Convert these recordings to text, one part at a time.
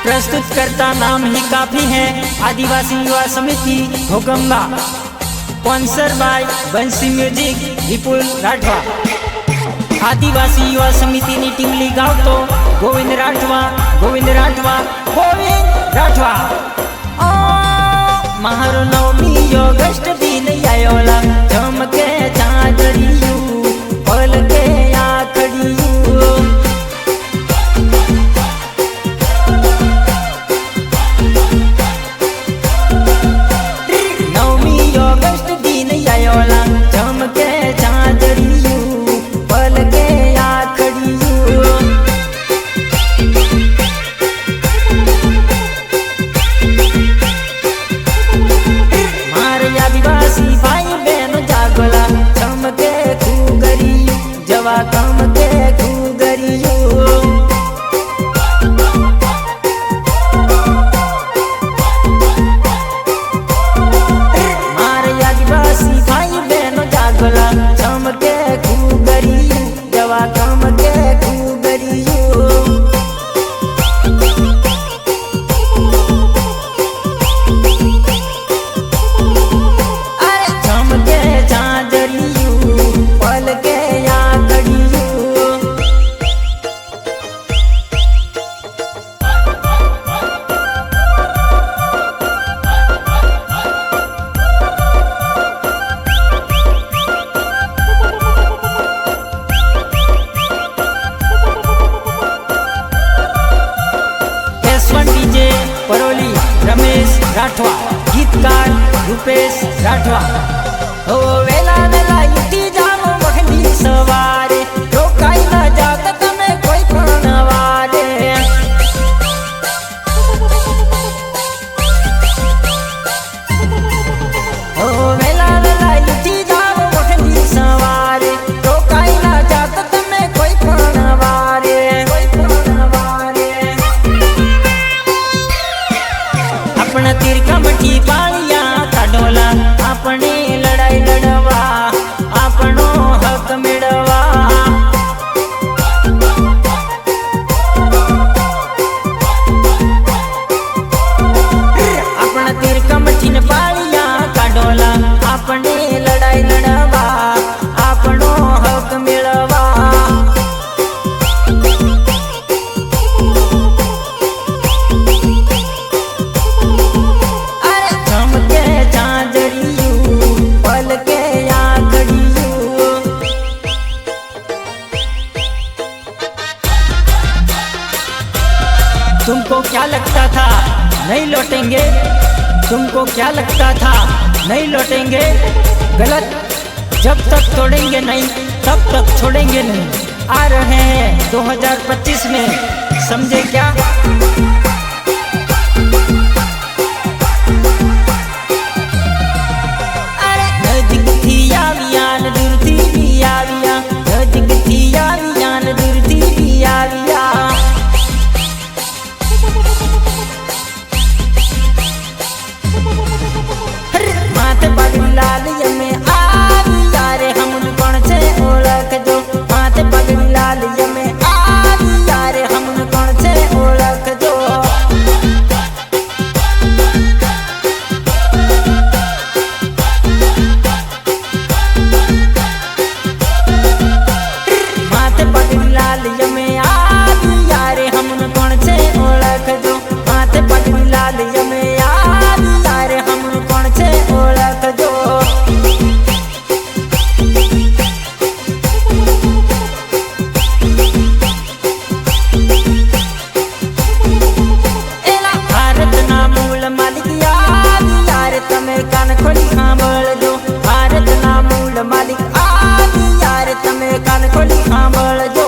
प्रस्तुत करता नाम ही काफी है, आदिवासी युवा समिति भोगंगा। स्पॉन्सर बाय बंसी म्यूजिक विपुल राठवा। आदिवासी युवा समिति नी टीमली गाव तो गोविंद राठवा, गोविंद राठवा, गोविंद राठवा। मारो नवमी ऑगस्ट दिन आयोला, चमके चांदड़ियू पल के आखड़ियू। चमके चांदड़ियू पल के आखड़ियू। मारे आदिवासी भाई बहन जागोला, चमके खूगरियू जवा चमके खूगरियू। चमके खूगरियू जवा चमके खूगरियू। अरे चमके चांदड़ियू पल के आखड़ियू। डीजे परोली रमेश राठवा, गीतकार रूपेश राठवा। ओ वेला वेला इटी जामो वखली सवारे, रोकाई न जात तमे कोई पण वारे। ओ वेला वेला इटी जामो वखली सवारे, रोकाई न जात तमे कोई पण वारे, कोई पण वारे। अपना तिरका मठी पालिया काढोला, अपने लड़ाई लड़वा, अपनो हक मिळवा। अपना तिरका मठी पालिया काढोला, अपने लड़ाई लड़वा, अपनो हक मिळवा। तुमको क्या लगता था नहीं लौटेंगे, तुमको क्या लगता था नहीं लौटेंगे। गलत, जब तक तोड़ेंगे नहीं तब तक छोड़ेंगे नहीं। आ रहे हैं 2025 में, समझे क्या। अरे नजदीक थी आवियान, दूर थी भी आविया, नजदीक थी आवियान, दूर थी भी आविया। माथे पगड़ी लाल यमे आविया रे, हम कौन से ओळख जो। माथे पगड़ी लाल यमे आविया रे, हम कौन से ओळख जो। माथे पगड़ी लाल यमे आविया रे, हम कौन से ओळख जो। माथे पगड़ी लाल यमे आविया रे, हम कौन से ओळख जो। एला भारत ना मूल मालिक आविया रे, तमे कान खोली सांभळजो। भारत ना मूल मालिक आविया रे, तमे कान खोली सांभळजो।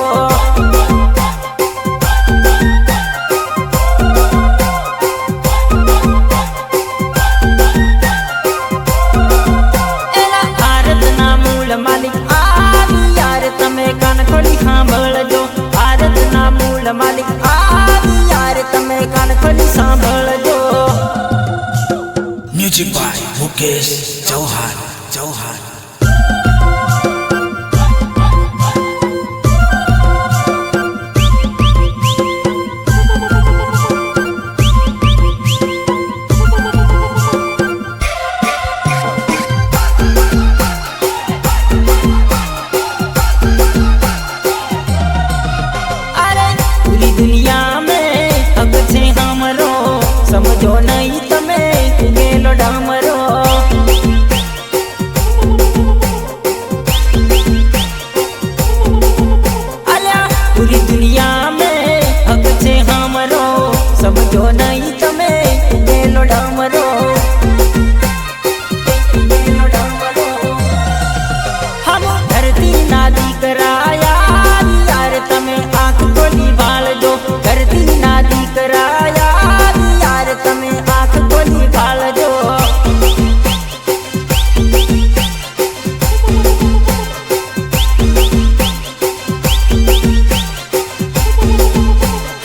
मालिक आविया रे, तमे कान खोली सांभळजो। भारत ना मूल मालिक आविया रे, तमे कान खोली सांभळजो। Music by Mukesh Chauhan, Chauhan. દીકરા યાર તમે આંખ ખોલી ભાળજો ધરતી ના દીકરા યાર તમે આંખ ખોલી ભાળજો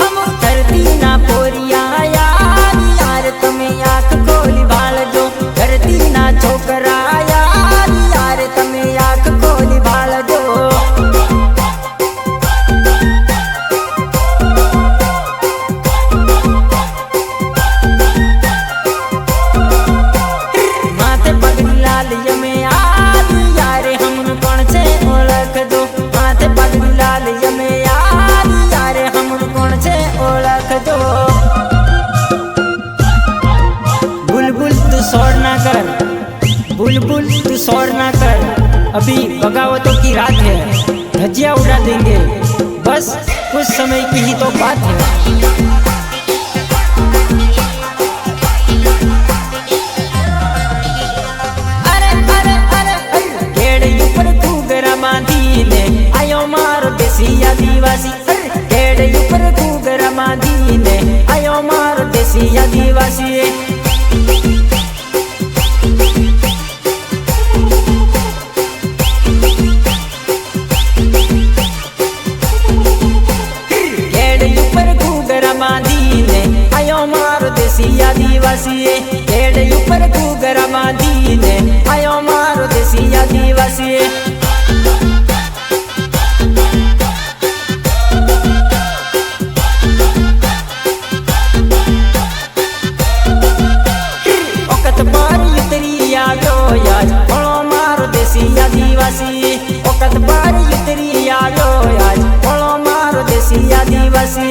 હમ ધરતી ના પોરિયા યાર તમે આંખ ખોલી ભાળજો ધરતી ના છોકરા યાર તમે આંખ ખોલી ભાળજો માથે પગની લાલ યમે યાર હમનું કોણ છે ઓળખજો માથે પગની લાલ યમે યાર હમનું કોણ છે ઓળખજો बुलबुल तू शोर ना कर बुलबुल तू शोर ना कर अभी बगावतों की रात है धज्जियां उड़ा देंगे बस कुछ समय की ही तो बात है अरे अरे अरे केड़ ऊपर घूगरा बांधी ने आयो मारो देसी आदिवासी केड़ ऊपर घूगरा बांधी ने आयो मारो देसी आदिवासी आदिवासी पेड़ ऊपर घूगरा बांधी ने आयो मारो देसी आदिवासी ओकत बार उतरी आयो आज बोलो मारो देसी आदिवासी ओकत बार उतरी आयो आज बोलो मारो देसी आदिवासी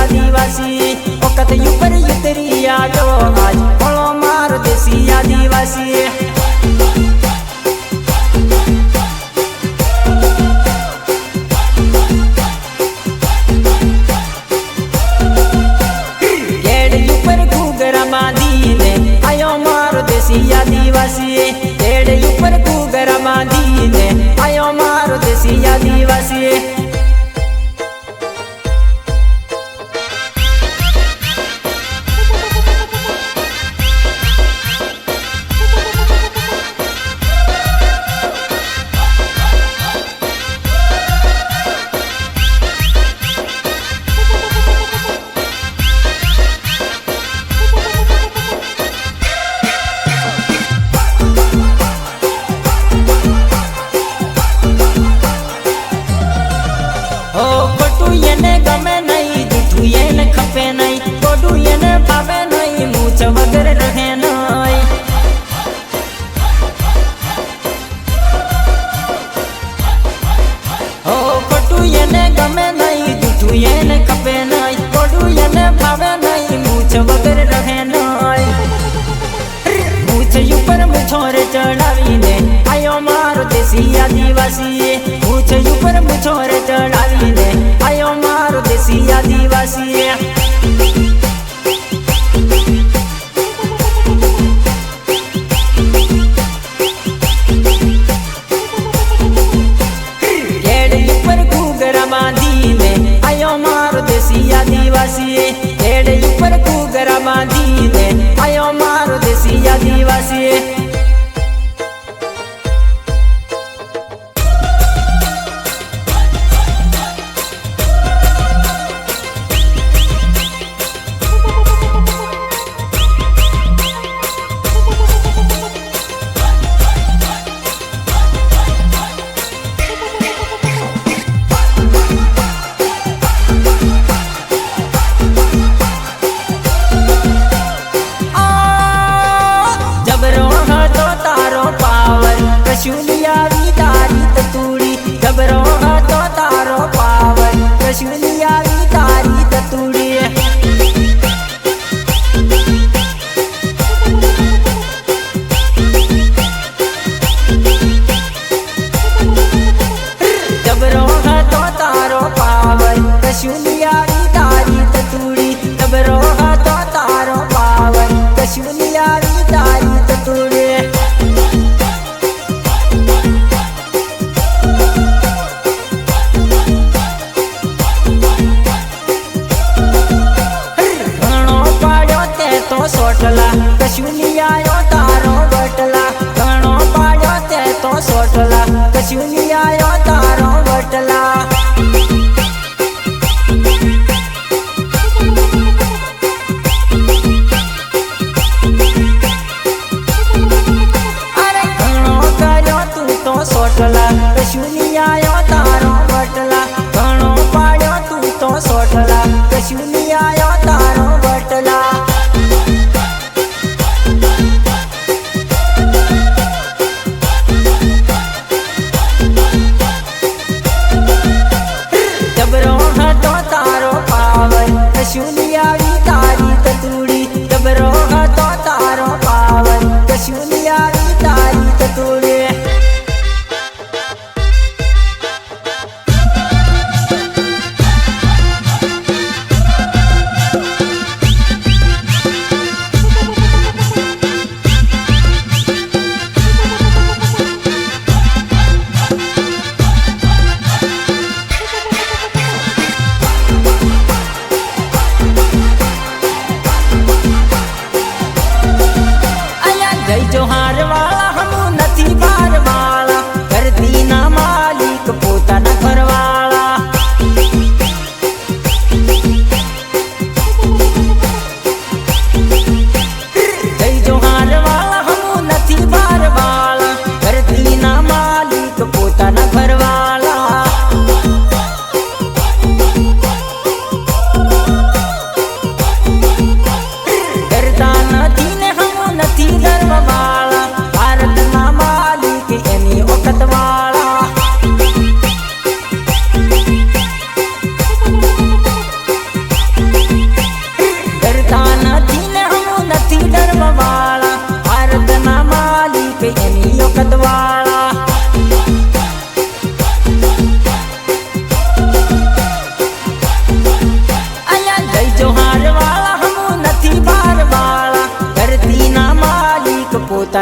आदिवासी ओकत ऊपर उतरी आयो आज बोलो मारो देसी आदिवासी केड़ ऊपर घूगरा बांधी ने आयो मारो देसी आदिवासी केड़ ऊपर घूगरा बांधी ने आयो मारो देसी आदिवासी गमे नहीं जूठू ये खपे नहीं गोडू ये भावे नहीं मूछ वगर रहे नहीं ओ गोडू ये गमे नहीं जूठू ये खपे नहीं गोडू ये भावे नहीं मूछ वगर रहे नहीं मूछ ऊपर मुछोरे चढ़ावी ने आयो मारो देसी आदिवासी मूछ ऊपर मुछोरे चढ़ावी ने आयो मारो देसी आदिवासी केड़ ऊपर घूगरा बांधी ने आयो मारो देसी आदिवासी केड़ ऊपर घूगरा बांधी ने आयो मारो देसी आदिवासी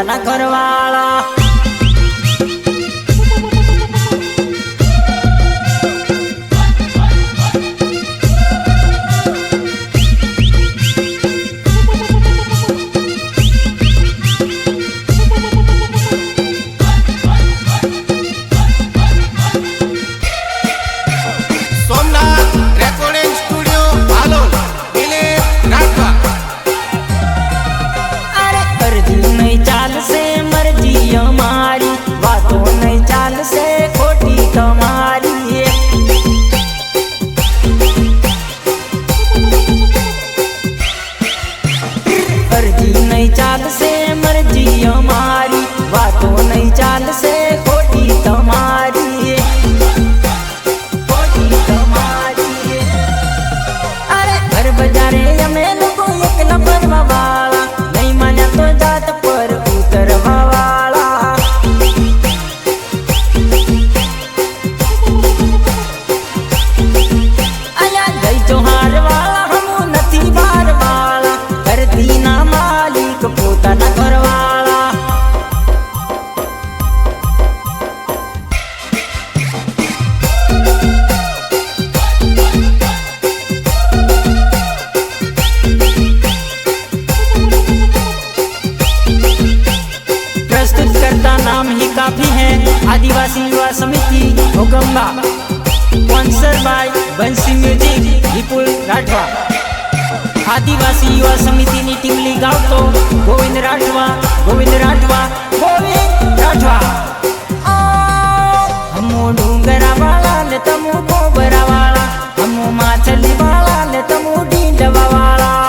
પોતાના ઘરવાળા. Somnath recording studio Halol Dilip Rathwa. અરે અરજી નહીં ચાલશે મરજી અમારી, વાતો નહીં ચાલશે ખોટી તમારી. અરજી નહીં ચાલશે મરજી અમારી, વાતો નહીં ચાલશે ખોટી તમારી. ખોટી તમારી. અરે ઘર બજારે અમે લોકો એકલા ફરવા વાળા, નહીં માન્યા તો જાત પર ઉતરવા વાળા. અહીંયા ગઈ ચોહાર વાળા હમું નથી બાર વાળા, ધરતી ના માલિક પોતાના ઘરવાળા. प्रस्तुत करता नाम ही काफी है, आदिवासी युवा समिति होगंबा. स्पॉन्सर बाय बंसी म्यूजिक विपुल राठवा. आदिवासी युवा समितिની ટીમ લીગ આવતો ગોવિંદ રાઠવા, ગોવિંદ રાઠવા, ગોવિંદ રાઠવા. હમો ડુંગરા વાળા ને તમો કોબરા વાળા, હમો માછલી વાળા ને તમો ડીંડવા વાળા.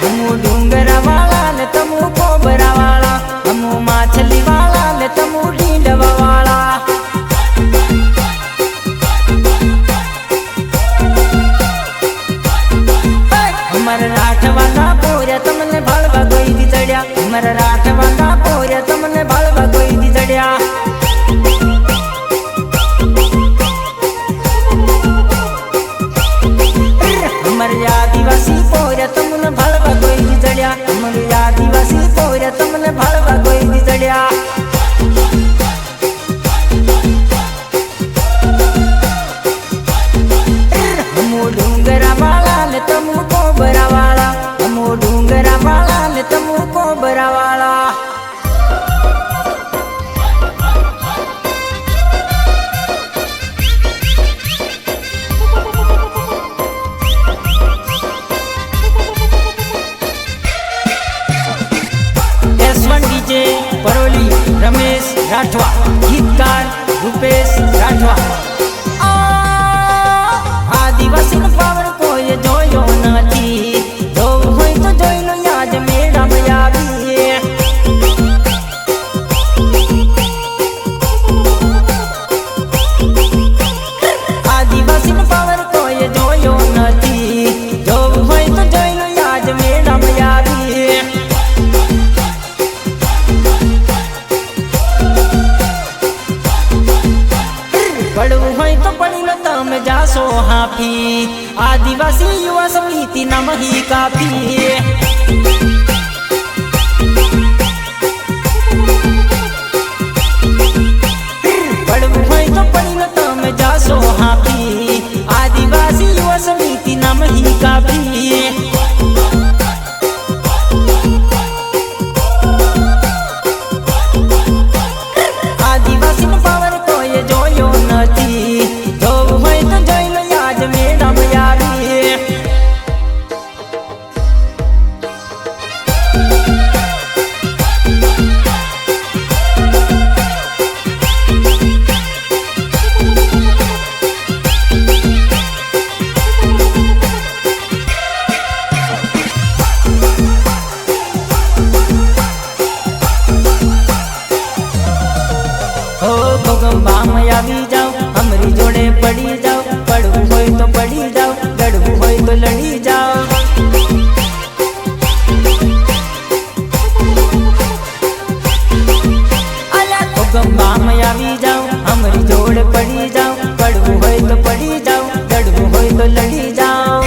હમો ડુંગરા વાળા ને તમો કોબરા વાળા, હમો માછલી વાળા ને તમો ડીંડવા વાળા. અમારા રાઠવાના પોર્યા તમને ભાળવા કોઈ દી ચડ્યા, અમારા રાઠવાના પોર્યા તમને ભાળવા કોઈ દી ચડ્યા. અમારી આદિવાસી પોર્યા તમને ભાળવા કોઈ દી ચડ્યા, અમારી આદિવાસી પોર્યા તમને ભાળવા કોઈ દી ચડ્યા. હમો ડુંગરા વાળા ને તમો કોબરા વાળા, હમો ડુંગરા વાળા ને તમો કોબરા વાળા. S1 DJ પરોલી રમેશ રાઠવા, ગીતકાર રૂપેશ રાઠવા. આદિવાસીનો પાવર કોઈ જોયો નથી, જોવું હોય તો જોઈ લો યાદ મેળામાં આવી. આદિવાસીનો પાવર કોઈ જોયો નથી, જોવું હોય તો જોઈ લો યાદ મેળામાં આવી. પડવું હોય તો પડી લો તમે જાશો હાફી, આદિવાસી યુવા સમિતિ નામ હી કાફી. પડવું હોય તો પડી લો તમે જાશો હાફી, આદિવાસી યુવા સમિતિ નામ હી કાફી. આદિવાસીનો પાવર કોઈ જોયો નથી, જોવું હોય તો જોઈ લો યાદ મેળામાં આવી. ભોગંબામાં આવી જાઓ, અમારી જોડે પડી જાઓ, પડવું હોય તો પડી જાઓ, લડવું હોય તો લડી જાઓ. અલા ભોગંબામાં આવી જાઓ, અમારી જોડે પડી જાઓ, પડવું હોય તો પડી જાઓ, લડવું હોય તો લડી જાઓ.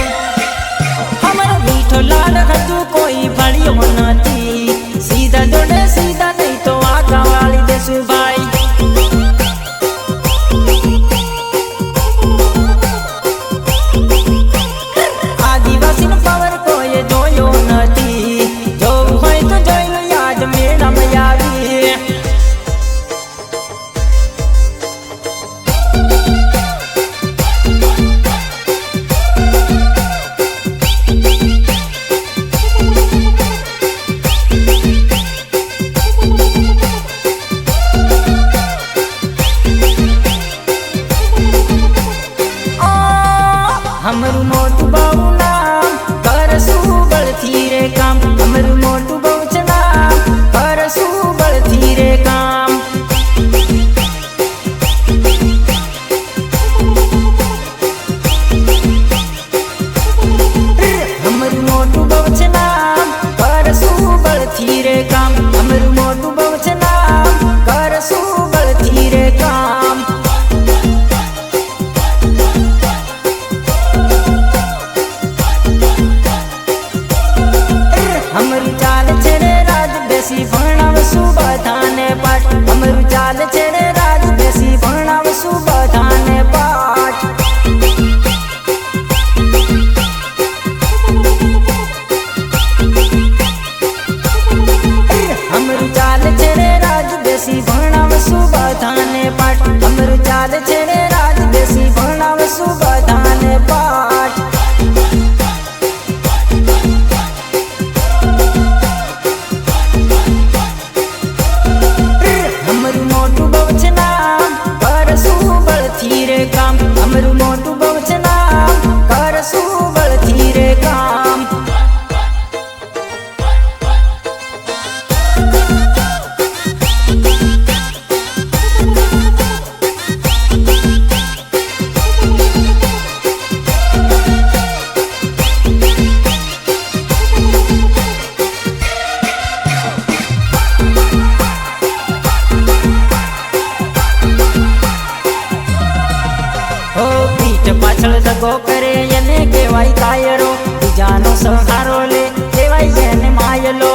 દેશી ભણાવશું બધાને પાઠ અમરું ચાલે છે રે રાજ દેશી ભણાવશું બધાને પાઠ અમરું મોટું બહુ છે નામ કરશું બળથી રે કામ અમરું મોટું બહુ છે નામ કરશું બળથી રે કામ પાછળ દગો કરે એને કહેવાય કાયરો બીજાનો સહારો લે કહેવાય એને માયલો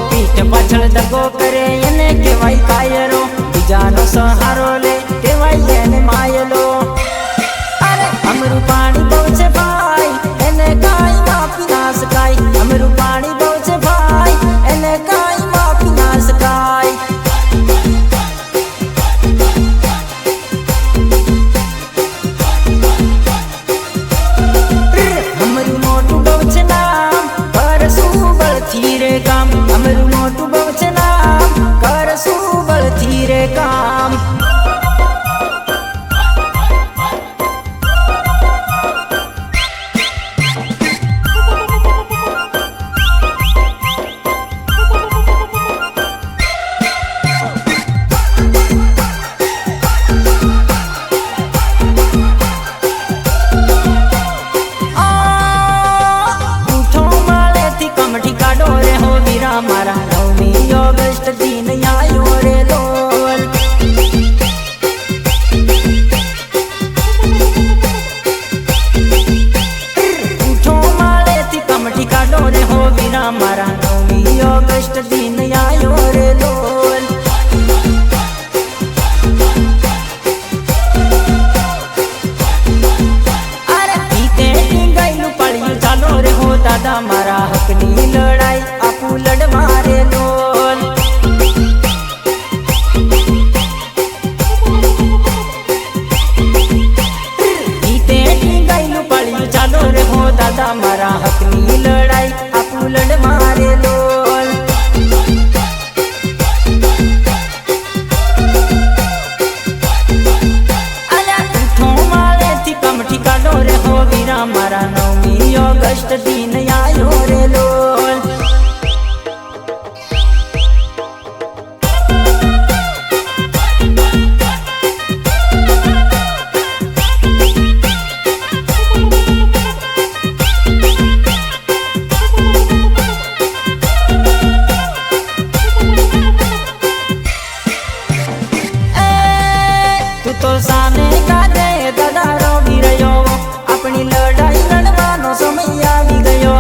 પીઠ પાછળ દગો કરે એને કહેવાય કાયરો બીજાનો સહારો લે કહેવાય એને માયલો અરે અમરું પાણી બહુ છે ભાઈ એને કાંઈ માપી ના શકાય અમરું પાણી બહુ છે ભાઈ એને કાંઈ માપી ના શકાય અમરું મોટું બહુ છે નામ કરશું બળથી રે કામ અમરું મોટું બહુ છે નામ કરશું બળથી રે કામ मारा 9મી ઓગસ્ટ दिन आयो रे लोल उठो माले थी कमठी काढो रे हो वीरा मारा 9મી ઓગસ્ટ दिन आयो रे लोल अरे पीते ટીંગાઈલું પાળ્યું ચાલો રે હો દાદા મારા હકની લડાઈ लड़ मारे लोल पीते टींगाईलू पाळ्યું चालो रे हो दादा मारा हकनी लड़ाई आपू लड़ मारे लोल अला उठो माले थी कमठी काढो रे हो वीरा मारा 9મી ઓગસ્ટ दिन आयो रे लोल तो साने का दे दादारो भी रहो अपनी लड़ाई लड़वानो समय आवी गयो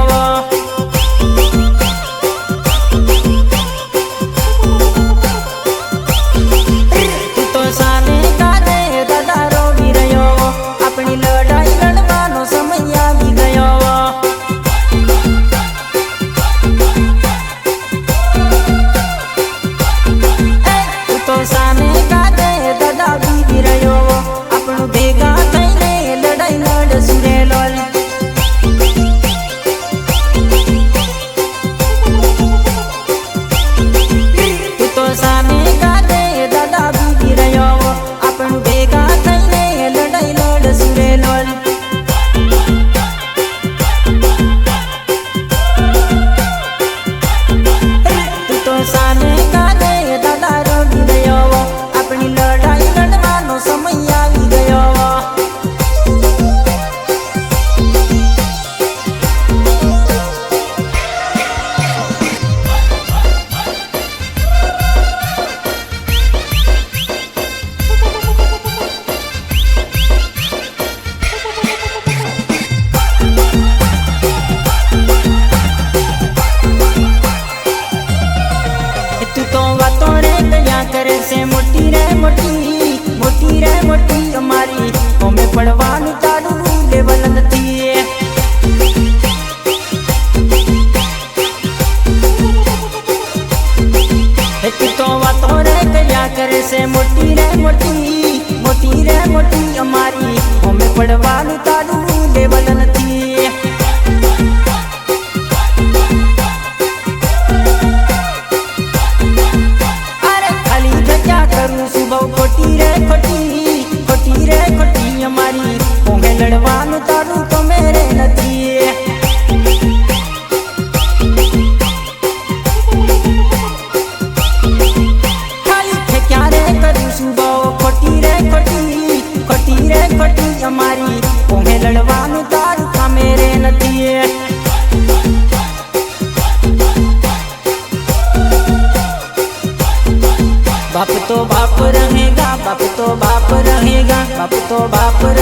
बाप रे